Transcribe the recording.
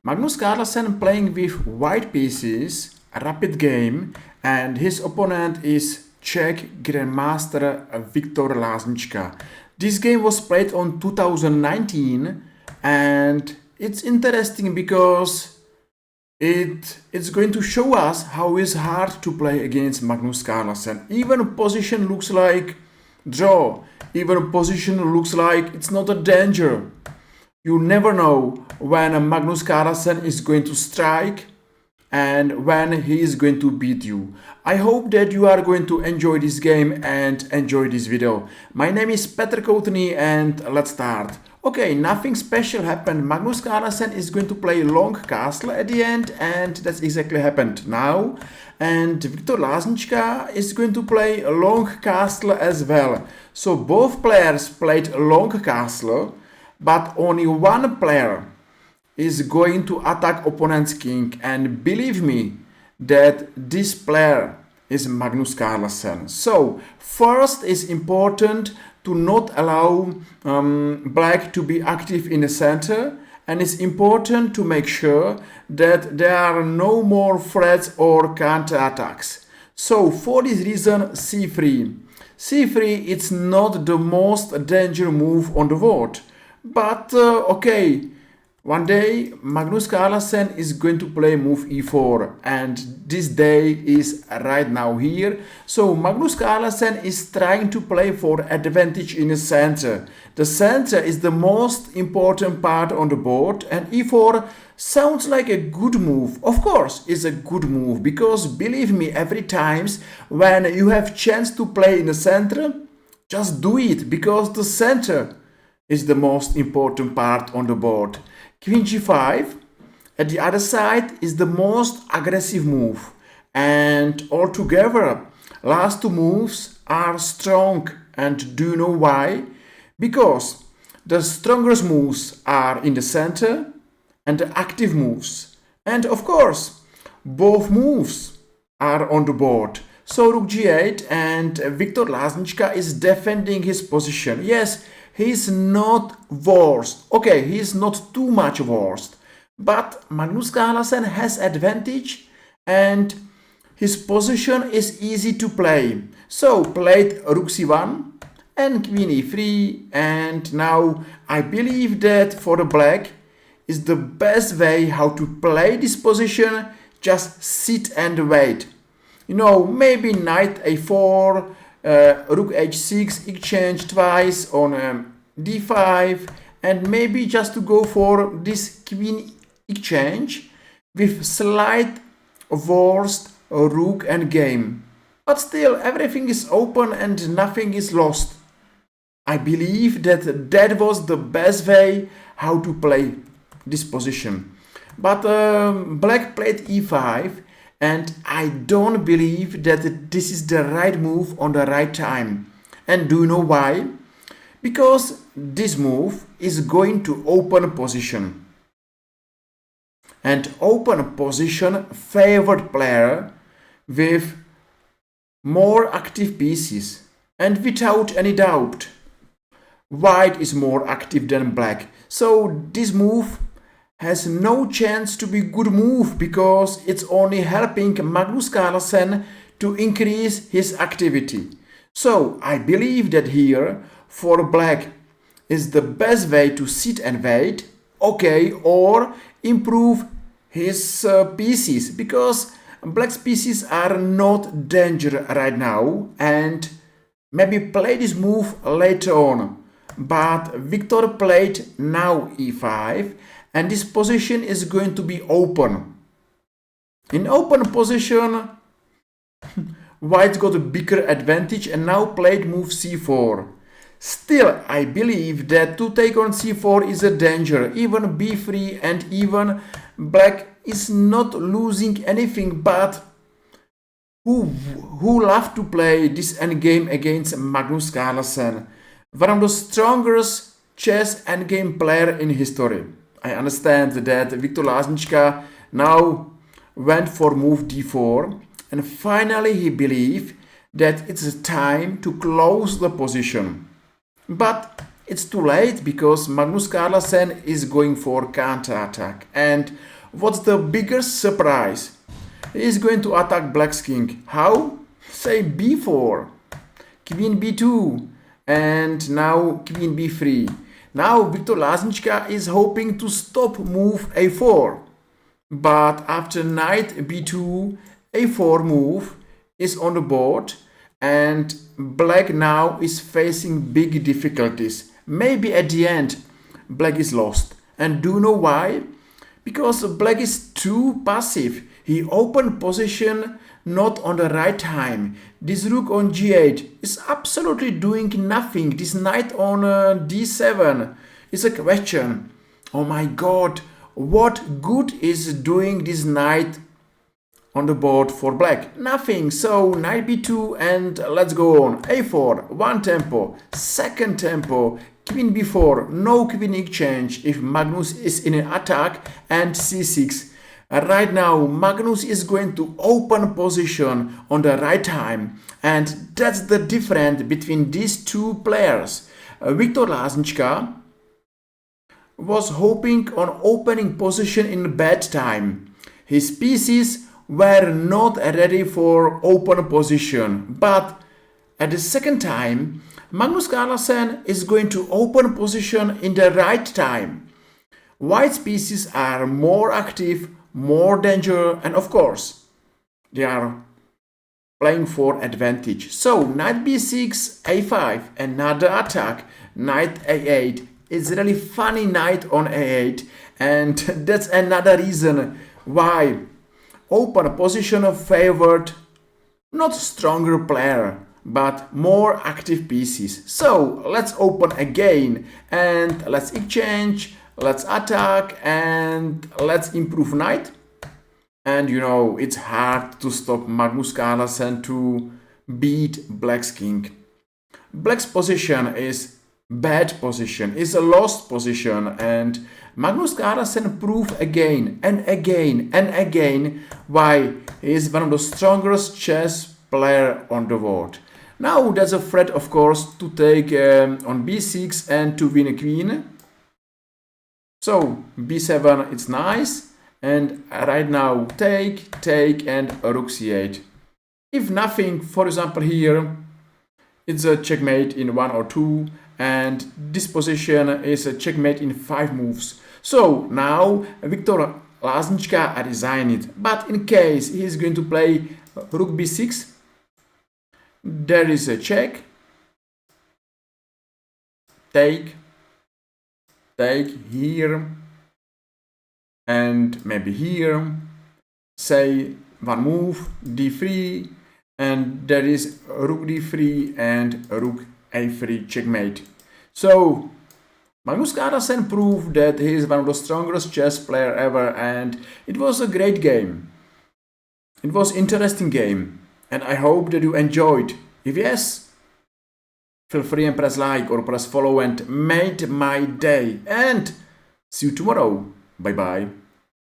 Magnus Carlsen playing with white pieces, a rapid game, and his opponent is Czech Grandmaster Viktor Láznička. This game was played on 2019 and it's interesting because it's going to show us how it's hard to play against Magnus Carlsen. Even position looks like draw, even position looks like it's not a danger. You never know when Magnus Carlsen is going to strike and when he is going to beat you. I hope that you are going to enjoy this game and enjoy this video. My name is Petr Koutný and let's start. Okay, nothing special happened. Magnus Carlsen is going to play long castle at the end and that's exactly happened now. And Viktor Láznička is going to play a long castle as well. So both players played long castle, but only one player is going to attack opponent's king, and believe me that this player is Magnus Carlsen. So first is important to not allow black to be active in the center, and it's important to make sure that there are no more threats or counter-attacks. So for this reason, c3. c3 it's not the most dangerous move on the board. But okay, one day Magnus Carlsen is going to play move e4 and this day is right now here. So Magnus Carlsen is trying to play for advantage in the center. The center is the most important part on the board and e4 sounds like a good move. Of course it's a good move because believe me, every times when you have chance to play in the center, just do it because the center is the most important part on the board. Queen g5 at the other side is the most aggressive move, and altogether last two moves are strong. And do you know why? Because the strongest moves are in the center and the active moves, and of course both moves are on the board. So rook g8 and Viktor Láznička is defending his position. Yes, he's not worst. Okay, he's not too much worst. But Magnus Carlsen has advantage and his position is easy to play. So played rook c1 and queen e3, and now I believe that for the black is the best way how to play this position. Just sit and wait. You know, maybe knight a4, rook h6, exchange twice on d5, and maybe just to go for this queen exchange with slight worst rook and game. But still everything is open and nothing is lost. I believe that that was the best way how to play this position. But black played e5 and I don't believe that this is the right move on the right time. And do you know why? Because this move is going to open position. And open position favored player with more active pieces. And without any doubt, white is more active than black. So this move has no chance to be good move because it's only helping Magnus Carlsen to increase his activity. So I believe that here for black is the best way to sit and wait, okay, or improve his pieces because black's pieces are not danger right now, and maybe play this move later on. But Viktor played now e5 and this position is going to be open. In open position, white's got a bigger advantage and now played move c4. Still, I believe that to take on c4 is a danger. Even b3 and even black is not losing anything, but who love to play this endgame against Magnus Carlsen? One of the strongest chess endgame player in history. I understand that Viktor Láznička now went for move d4 and finally he believed that it's time to close the position. But it's too late because Magnus Carlsen is going for counter-attack. And what's the biggest surprise? He is going to attack Black's king. How? Say b4, queen b2, and now queen b3. Now Viktor Láznička is hoping to stop move a4. But after knight b2, a4 move is on the board, and Black now is facing big difficulties. Maybe at the end Black is lost. And do you know why? Because Black is too passive. He opened position not on the right time. This rook on g8 is absolutely doing nothing. This knight on d7 is a question. Oh my god, what good is doing this knight on the board for Black? Nothing. So knight b2 and let's go on. a4, one tempo, second tempo, queen b4, no queen exchange if Magnus is in an attack, and c6. Right now Magnus is going to open position on the right time, and that's the difference between these two players. Viktor Láznička was hoping on opening position in bad time. His pieces were not ready for open position, but at the second time Magnus Carlsen is going to open position in the right time. White's pieces are more active, more danger, and of course they are playing for advantage. So knight b6, a5, another attack, knight a8. It's really funny knight on a8, and that's another reason why open position favored not stronger player but more active pieces. So let's open again and let's exchange, let's attack, and let's improve knight. And you know, it's hard to stop Magnus Carlsen to beat Black's king. Black's position is bad position, is a lost position, and Magnus Carlsen proved again and again and again why he is one of the strongest chess player on the world. Now there's a threat, of course, to take on b6 and to win a queen. So b7, it's nice, and right now take, and rook c8. If nothing, for example here, it's a checkmate in 1 or 2, and this position is a checkmate in 5 moves. So now Viktor Láznička resigned it, but in case he is going to play rook b6, there is a check, take here, and maybe here, say one move, d3, and there is rook d3 and rook a3 checkmate. So Magnus Carlsen proved that he is one of the strongest chess player ever, and it was a great game. It was an interesting game, and I hope that you enjoyed. If yes, feel free and press like or press follow and made my day. And see you tomorrow. Bye bye.